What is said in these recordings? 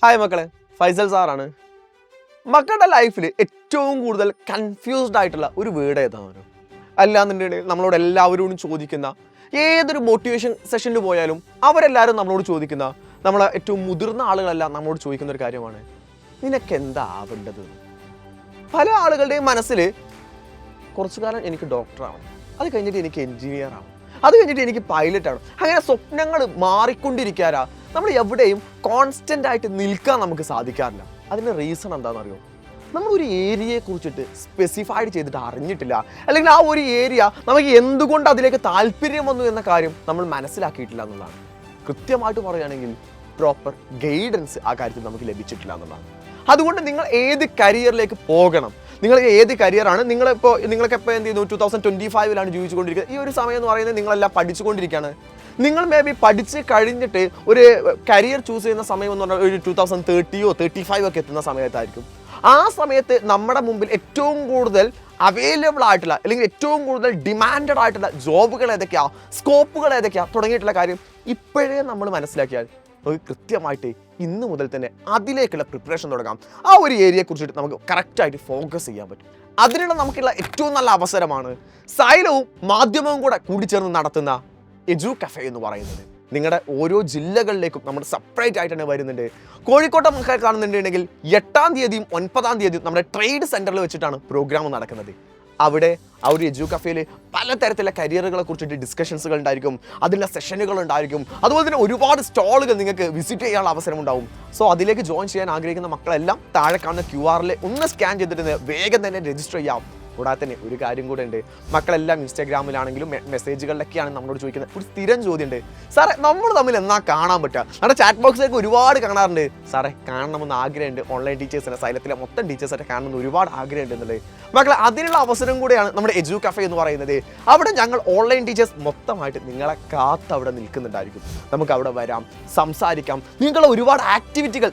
Hi മക്കളെ, ഫൈസൽ സാറാണ്. മക്കളുടെ ലൈഫിൽ ഏറ്റവും കൂടുതൽ കൺഫ്യൂസ്ഡ് ആയിട്ടുള്ള ഒരു വേർഡ് ഏതാണ്? അല്ലാന്നുണ്ടെങ്കിൽ നമ്മളോട് എല്ലാവരോടും ചോദിക്കുന്ന, ഏതൊരു മോട്ടിവേഷൻ സെഷനിൽ പോയാലും അവരെല്ലാവരും നമ്മളോട് ചോദിക്കുന്ന, നമ്മളെ ഏറ്റവും മുതിർന്ന ആളുകളെല്ലാം നമ്മളോട് ചോദിക്കുന്ന ഒരു കാര്യമാണ്, നിനക്ക് എന്താ ആവേണ്ടത്? പല ആളുകളുടെയും മനസ്സിൽ കുറച്ചു കാലം എനിക്ക് ഡോക്ടറാവണം, അത് കഴിഞ്ഞിട്ട് എനിക്ക് എൻജിനീയർ ആവണം, അത് കഴിഞ്ഞിട്ട് എനിക്ക് പൈലറ്റ് ആണ്. അങ്ങനെ സ്വപ്നങ്ങൾ മാറിക്കൊണ്ടിരിക്കാറാ. നമ്മൾ എവിടെയും കോൺസ്റ്റന്റ് ആയിട്ട് നിൽക്കാൻ നമുക്ക് സാധിക്കാറില്ല. അതിൻ്റെ റീസൺ എന്താണെന്നറിയോ? നമ്മളൊരു ഏരിയയെ കുറിച്ചിട്ട് സ്പെസിഫൈഡ് ചെയ്തിട്ട് അറിഞ്ഞിട്ടില്ല, അല്ലെങ്കിൽ ആ ഒരു ഏരിയ നമുക്ക് എന്തുകൊണ്ട് അതിലേക്ക് താല്പര്യം വന്നു എന്ന കാര്യം നമ്മൾ മനസ്സിലാക്കിയിട്ടില്ല എന്നുള്ളതാണ്. കൃത്യമായിട്ട് പറയുകയാണെങ്കിൽ പ്രോപ്പർ ഗൈഡൻസ് ആ കാര്യത്തിൽ നമുക്ക് ലഭിച്ചിട്ടില്ല എന്നുള്ളതാണ്. അതുകൊണ്ട് നിങ്ങൾ ഏത് കരിയറിലേക്ക് പോകണം, നിങ്ങൾ ഏത് കരിയറാണ് നിങ്ങളൊക്കെ ഇപ്പോൾ എന്ത് ചെയ്യുന്നു, 2025 ജീവിച്ചുകൊണ്ടിരിക്കുന്നത്. ഈ ഒരു സമയം എന്ന് പറയുന്നത് നിങ്ങളെല്ലാം പഠിച്ചുകൊണ്ടിരിക്കുകയാണ്. നിങ്ങൾ മേ ബി പഠിച്ച് കഴിഞ്ഞിട്ട് ഒരു കരിയർ ചൂസ് ചെയ്യുന്ന സമയം എന്ന് പറഞ്ഞാൽ ഒരു 2030 35 ഒക്കെ എത്തുന്ന സമയത്തായിരിക്കും. ആ സമയത്ത് നമ്മുടെ മുമ്പിൽ ഏറ്റവും കൂടുതൽ അവൈലബിൾ ആയിട്ടുള്ള, അല്ലെങ്കിൽ ഏറ്റവും കൂടുതൽ ഡിമാൻഡഡ് ആയിട്ടുള്ള ജോബുകൾ ഏതൊക്കെയാണ്, സ്കോപ്പുകൾ ഏതൊക്കെയാണ് തുടങ്ങിയിട്ടുള്ള കാര്യം ഇപ്പോഴേ നമ്മൾ മനസ്സിലാക്കിയാൽ നമുക്ക് കൃത്യമായിട്ട് ഇന്ന് മുതൽ തന്നെ അതിലേക്കുള്ള പ്രിപ്പറേഷൻ തുടങ്ങാം. ആ ഒരു ഏരിയയെ കുറിച്ചിട്ട് നമുക്ക് കറക്റ്റായിട്ട് ഫോക്കസ് ചെയ്യാൻ പറ്റും. അതിനുള്ള നമുക്കുള്ള ഏറ്റവും നല്ല അവസരമാണ് സൈലവും മാധ്യമവും കൂടെ കൂടിച്ചേർന്ന് നടത്തുന്ന എജു കഫേ എന്ന് പറയുന്നത്. നിങ്ങളുടെ ഓരോ ജില്ലകളിലേക്കും നമ്മൾ സെപ്പറേറ്റ് ആയിട്ട് തന്നെ വരുന്നുണ്ട്. കോഴിക്കോട്ടെ മക്കളെ കാണുന്നുണ്ടെങ്കിൽ 8-ാം തീയതിയും 9-ാം തീയതിയും നമ്മുടെ ട്രേഡ് സെൻറ്ററിൽ വെച്ചിട്ടാണ് പ്രോഗ്രാം നടക്കുന്നത്. അവിടെ ആ ഒരു എജു കഫേയിൽ പലതരത്തിലുള്ള കരിയറുകളെ കുറിച്ചിട്ട് ഡിസ്കഷൻസുകൾ ഉണ്ടായിരിക്കും, അതിലുള്ള സെഷനുകൾ ഉണ്ടായിരിക്കും. അതുപോലെ തന്നെ ഒരുപാട് സ്റ്റോളുകൾ നിങ്ങൾക്ക് വിസിറ്റ് ചെയ്യാനുള്ള അവസരം ഉണ്ടാവും. സോ അതിലേക്ക് ജോയിൻ ചെയ്യാൻ ആഗ്രഹിക്കുന്ന മക്കളെല്ലാം താഴെ കാണുന്ന QR ഒന്ന് സ്കാൻ ചെയ്തിട്ട് വേഗം തന്നെ രജിസ്റ്റർ ചെയ്യാം. കൂടാതെ തന്നെ ഒരു കാര്യം കൂടെ ഉണ്ട്, മക്കളെല്ലാം ഇൻസ്റ്റാഗ്രാമിലാണെങ്കിലും മെസ്സേജുകളിലൊക്കെയാണ് നമ്മളോട് ചോദിക്കുന്നത് ഒരു സ്ഥിരം ചോദ്യമുണ്ട്, സാറേ നമ്മൾ തമ്മിൽ എന്നാ കാണാൻ പറ്റുക? നമ്മുടെ ചാറ്റ് ബോക്സിലേക്ക് ഒരുപാട് കാണാറുണ്ട്, സാറേ കാണണമെന്ന് ആഗ്രഹമുണ്ട്, ഓൺലൈൻ ടീച്ചേഴ്സിനെ സൈലത്തിലെ മൊത്തം ടീച്ചേഴ്സായിട്ട് കാണണമെന്ന് ഒരുപാട് ആഗ്രഹമുണ്ട് എന്നുള്ളത്. മക്കളെ അതിനുള്ള അവസരം കൂടെയാണ് നമ്മുടെ എജു കഫേ എന്ന് പറയുന്നത്. അവിടെ ഞങ്ങൾ ഓൺലൈൻ ടീച്ചേഴ്സ് മൊത്തമായിട്ട് നിങ്ങളെ കാത്ത് അവിടെ നിൽക്കുന്നുണ്ടായിരിക്കും. നമുക്ക് അവിടെ വരാം, സംസാരിക്കാം. നിങ്ങളുടെ ഒരുപാട് ആക്ടിവിറ്റികൾ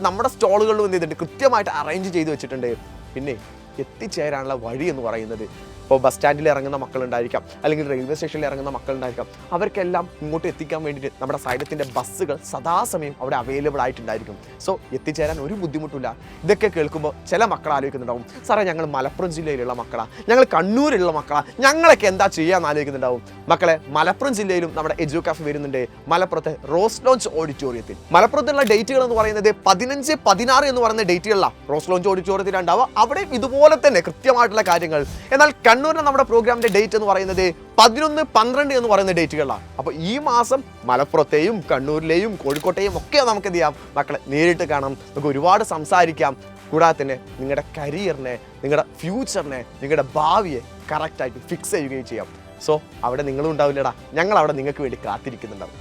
നമ്മുടെ സ്റ്റോളുകളിൽ എന്ത് ചെയ്തിട്ടുണ്ട്, കൃത്യമായിട്ട് അറേഞ്ച് ചെയ്ത് വെച്ചിട്ടുണ്ട്. പിന്നെ എത്തിച്ചേരാനുള്ള വഴി എന്ന് പറയുന്നത്, ഇപ്പോൾ ബസ് സ്റ്റാൻഡിൽ ഇറങ്ങുന്ന മക്കളുണ്ടായിരിക്കാം, അല്ലെങ്കിൽ റെയിൽവേ സ്റ്റേഷനിൽ ഇറങ്ങുന്ന മക്കളുണ്ടായിരിക്കാം, അവർക്കെല്ലാം ഇങ്ങോട്ട് എത്തിക്കാൻ വേണ്ടിയിട്ട് നമ്മുടെ സൈലത്തിൻ്റെ ബസ്സുകൾ സദാസമയം അവിടെ അവൈലബിൾ ആയിട്ടുണ്ടായിരിക്കും. സോ എത്തിച്ചേരാൻ ഒരു ബുദ്ധിമുട്ടില്ല. ഇതൊക്കെ കേൾക്കുമ്പോൾ ചില മക്കൾ ആലോചിക്കുന്നുണ്ടാവും, സാറേ ഞങ്ങൾ മലപ്പുറം ജില്ലയിലുള്ള മക്കളാണ്, ഞങ്ങൾ കണ്ണൂരിലുള്ള മക്കളാണ്, ഞങ്ങളൊക്കെ എന്താ ചെയ്യാന്ന് ആലോചിക്കുന്നുണ്ടാവും. മക്കളെ, മലപ്പുറം ജില്ലയിലും നമ്മുടെ എജു കഫേ വരുന്നുണ്ട്. മലപ്പുറത്തെ റോസ് ലോഞ്ച് ഓഡിറ്റോറിയത്തിൽ. മലപ്പുറത്തുള്ള ഡേറ്റുകൾ എന്ന് പറയുന്നത് 15, 16 എന്ന് പറയുന്ന ഡേറ്റുകളിലാണ് റോസ് ലോഞ്ച് ഓഡിറ്റോറിയത്തിൽ ഉണ്ടാവുക. അവിടെ ഇതുപോലെ തന്നെ കൃത്യമായിട്ടുള്ള കാര്യങ്ങൾ. എന്നാൽ കണ്ണൂരിലെ നമ്മുടെ പ്രോഗ്രാമിന്റെ ഡേറ്റ് എന്ന് പറയുന്നത് 11, 12 എന്ന് പറയുന്ന ഡേറ്റുകളാണ്. അപ്പോൾ ഈ മാസം മലപ്പുറത്തെയും കണ്ണൂരിലെയും കോഴിക്കോട്ടെയും ഒക്കെ നമുക്ക് എന്ത് ചെയ്യാം, മക്കളെ നേരിട്ട് കാണാം, നമുക്ക് ഒരുപാട് സംസാരിക്കാം. കൂടാതെ തന്നെ നിങ്ങളുടെ കരിയറിനെ, നിങ്ങളുടെ ഫ്യൂച്ചറിനെ, നിങ്ങളുടെ ഭാവിയെ കറക്റ്റായിട്ട് ഫിക്സ് ചെയ്യുകയും ചെയ്യാം. സോ അവിടെ നിങ്ങളും ഉണ്ടാവില്ലടാ, ഞങ്ങൾ അവിടെ നിങ്ങൾക്ക് വേണ്ടി കാത്തിരിക്കുന്നുണ്ടാവും.